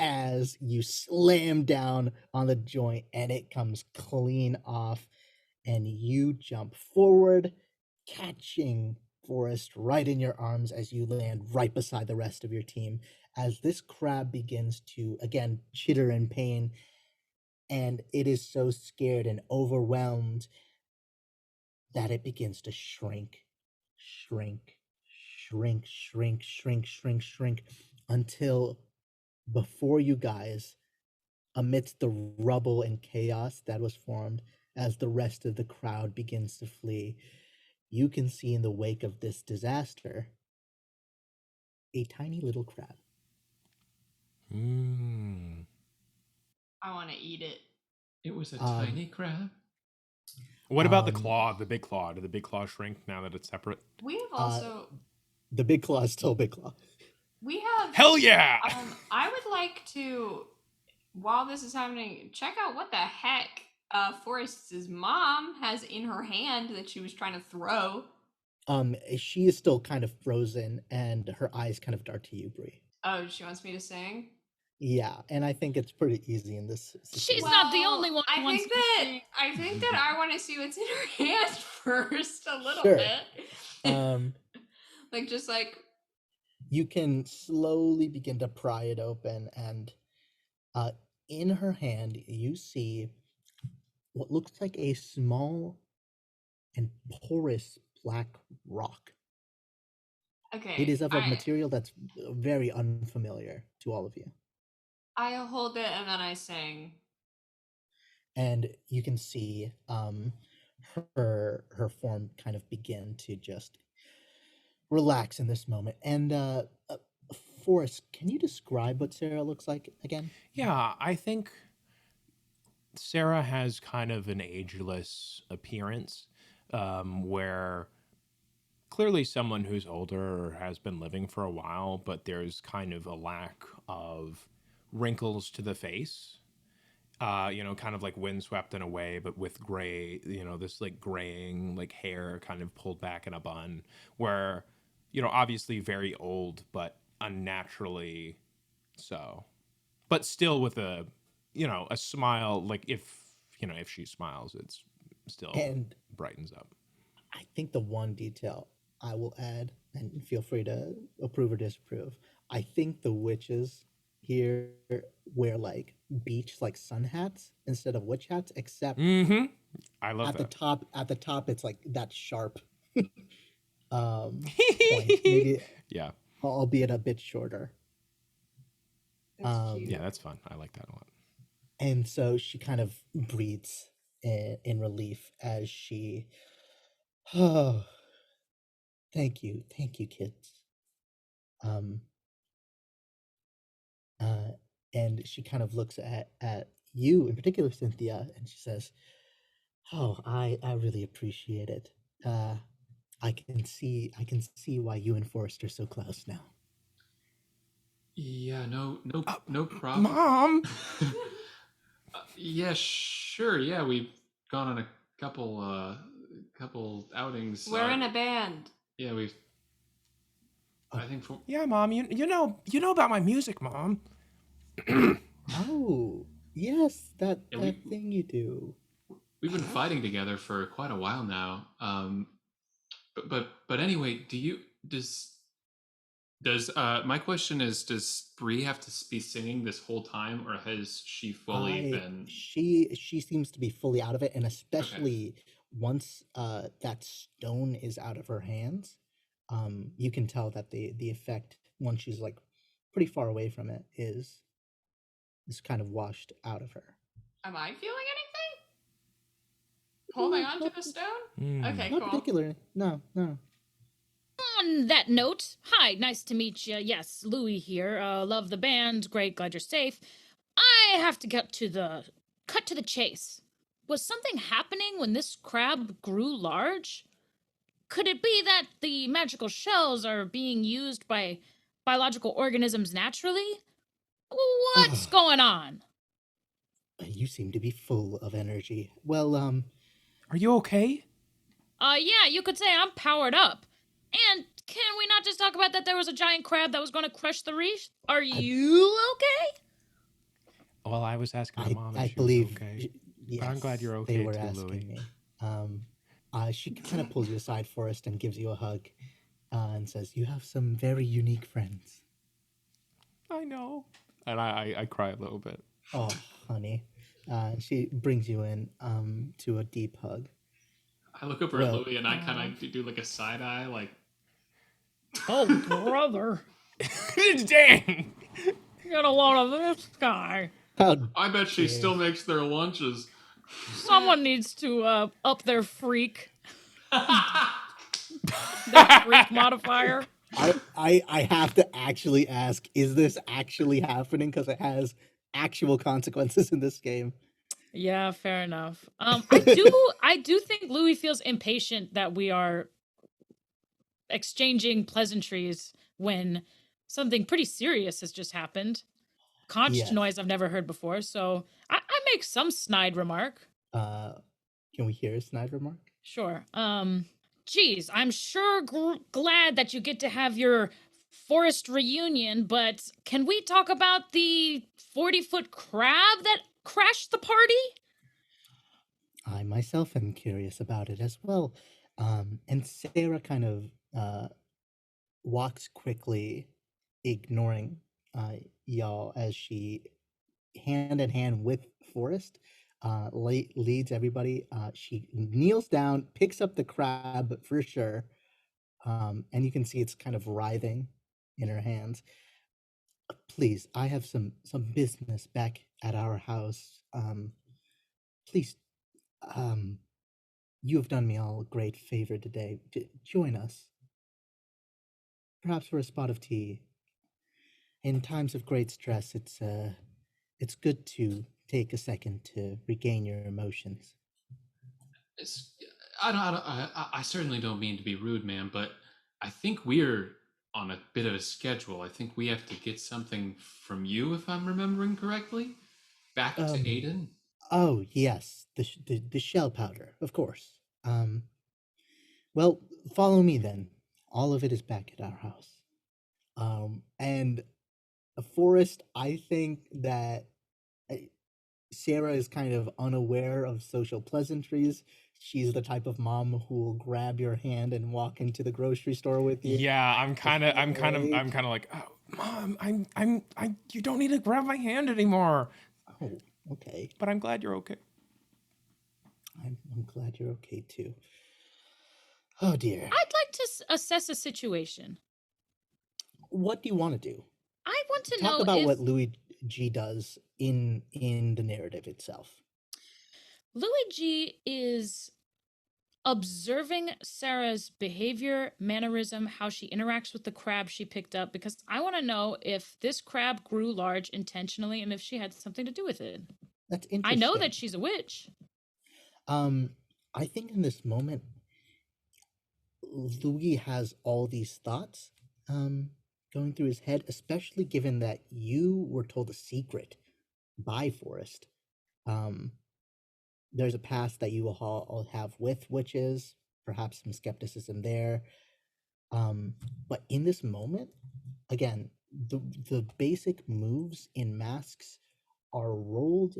As you slam down on the joint and it comes clean off, and you jump forward, catching Forrest right in your arms as you land right beside the rest of your team. As this crab begins to again chitter in pain, and it is so scared and overwhelmed that it begins to shrink, shrink, shrink, shrink, shrink, shrink, shrink, until before you guys, amidst the rubble and chaos that was formed as the rest of the crowd begins to flee, you can see in the wake of this disaster a tiny little crab. Mm. I want to eat it. It was a tiny crab. What about the Um, claw? The big claw? Did the big claw shrink now that it's separate? We have also. The big claw is still big claw. We have. Hell yeah! I would like to, while this is happening, check out what the heck Forrest's mom has in her hand that she was trying to throw. She is still kind of frozen, and her eyes kind of dart to you, Bree. Oh, she wants me to sing? Yeah, and I think it's pretty easy in this She's situation. not the only one who I wants think to that sing. I think that I want to see what's in her hand first, a little Sure. bit. Um, just like you can slowly begin to pry it open, and in her hand you see what looks like a small and porous black rock. okay. It is of a material that's very unfamiliar to all of you. I hold it and then I sing. And you can see her form kind of begin to just relax in this moment. And Forrest, can you describe what Sarah looks like again? Yeah, I think Sarah has kind of an ageless appearance, where clearly someone who's older or has been living for a while, but there's kind of a lack of wrinkles to the face. Kind of like windswept in a way, but with gray, this like graying, like hair kind of pulled back in a bun, where, obviously very old, but unnaturally so. But still with a smile, like if she smiles, it's still And brightens up. I think the one detail I will add, and feel free to approve or disapprove, I think the witches here wear like beach like sun hats instead of witch hats, except Mm-hmm. I love at that. the top it's like that sharp point, maybe Yeah. albeit a bit shorter. That's cute. Yeah, that's fun. I like that a lot. And so she kind of breathes in relief as she, oh, thank you, kids. And she kind of looks at you in particular, Cynthia, and she says, "Oh, I really appreciate it. I can see why you and Forrest are so close now." Yeah, no problem. Mom. Yeah, sure. Yeah, we've gone on a couple outings. We're in a band. Yeah, we've. I think for Yeah, Mom. You know about my music, Mom. Oh, yes, that Yeah, we- thing you do. we've been fighting together for quite a while now. But anyway, does Does my question is, does Bree have to be singing this whole time, or has she fully been? She seems to be fully out of it, and Okay. especially once that stone is out of her hands, you can tell that the effect once she's like pretty far away from it is kind of washed out of her. Am I feeling anything? Holding on to Not, the stone? Okay, not cool. particularly. No. On that note, hi, nice to meet you. Yes, Louis here. Love the band. Great, glad you're safe. I have to cut to the chase. Was something happening when this crab grew large? Could it be that the magical shells are being used by biological organisms naturally? What's Ugh. going on? You seem to be full of energy. Well, Are you okay? Yeah, you could say I'm powered up. And can we not just talk about that there was a giant crab that was going to crush the reef? Are you okay? Well, I was asking my mom if I she was believe okay. yes, I'm glad you're they okay were too, asking Louis. me. She kind of pulls you aside, Forrest, and gives you a hug, and says, "You have some very unique friends." I know. And I cry a little bit. Oh, honey. And she brings you in to a deep hug. I look over Well- at Louis and I kind of do like a side eye, like, Oh, brother. Dang! Get a load of this guy. I bet she dare- still makes their lunches. Someone needs to up their freak. Their freak modifier. I have to actually ask, is this actually happening? Because it has actual consequences in this game. Yeah, fair enough. I do think Louis feels impatient that we are exchanging pleasantries when something pretty serious has just happened. Conch Yes. noise I've never heard before, so I make some snide remark. Can we hear a snide remark? Sure. Geez, I'm sure glad that you get to have your forest reunion, but can we talk about the 40-foot crab that crashed the party? I myself am curious about it as well. And Sarah kind of walks quickly, ignoring y'all as she, hand in hand with Forrest, leads everybody. She kneels down, picks up the crab for sure, and you can see it's kind of writhing in her hands. Please, I have some business back at our house. Please, you have done me all a great favor today. Join us. Perhaps for a spot of tea. In times of great stress, it's good to take a second to regain your emotions. I certainly don't mean to be rude, ma'am, but I think we're on a bit of a schedule. I think we have to get something from you, if I'm remembering correctly. Back to Aiden. Oh yes, the shell powder, of course. Well, follow me then. All of it is back at our house. And Forrest, I think that Sarah is kind of unaware of social pleasantries. She's the type of mom who will grab your hand and walk into the grocery store with you. Yeah, I'm kind of like, oh, Mom, you don't need to grab my hand anymore. Oh, okay. But I'm glad you're okay. I'm glad you're okay too. Oh dear. I'd like to assess a situation. What do you want to do? I want to Talk know about if what Louis G does in the narrative itself. Louis G is observing Sarah's behavior, mannerism, how she interacts with the crab she picked up, because I want to know if this crab grew large intentionally and if she had something to do with it. That's I interesting. know that she's a witch. I think in this moment, Louis has all these thoughts going through his head, especially given that you were told a secret by Forrest. There's a past that you will all have with witches, perhaps some skepticism there. But in this moment, again, the basic moves in masks are rolled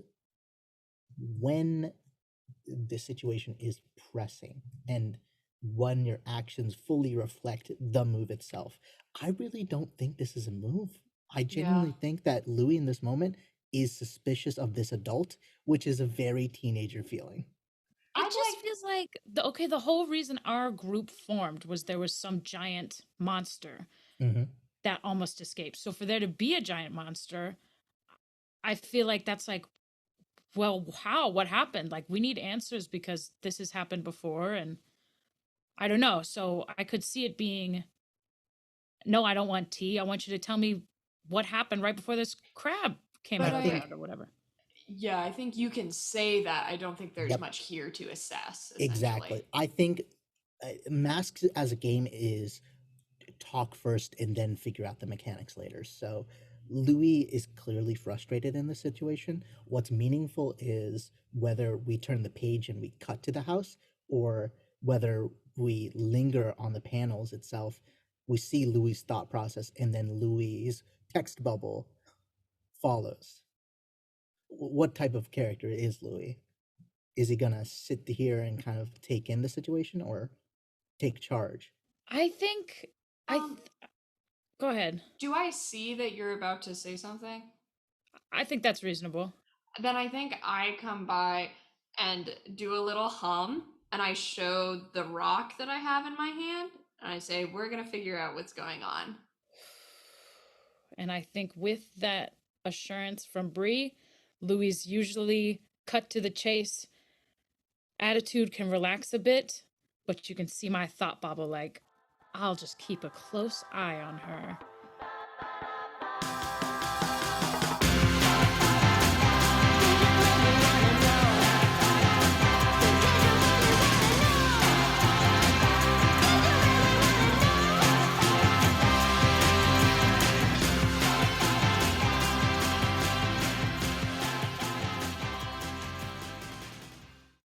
when the situation is pressing, and when your actions fully reflect the move itself. I really don't think this is a move. I genuinely think that Louis in this moment is suspicious of this adult, which is a very teenager feeling. It I'd just like feels like the whole reason our group formed was there was some giant monster Mm-hmm. that almost escaped. So for there to be a giant monster, I feel like that's like, well, how? What happened? Like we need answers because this has happened before and I don't know. So I could see it being, no, I don't want tea. I want you to tell me what happened right before this crab came But out of the I think ground or whatever. yeah, I think you can say that. I don't think there's Yep. much here to assess, Exactly. essentially. I think Masks as a game is talk first and then figure out the mechanics later. So Louis is clearly frustrated in this situation. What's meaningful is whether we turn the page and we cut to the house or whether we linger on the panels itself. We see Louis' thought process and then Louis' text bubble follows. What type of character is Louis? Is he gonna sit here and kind of take in the situation or take charge? I think Um, go ahead. do I see that you're about to say something? I think that's reasonable. Then I think I come by and do a little hum and I show the rock that I have in my hand and I say, we're going to figure out what's going on. And I think with that assurance from Bree, Louis' usually cut to the chase attitude can relax a bit, but you can see my thought bubble like, I'll just keep a close eye on her.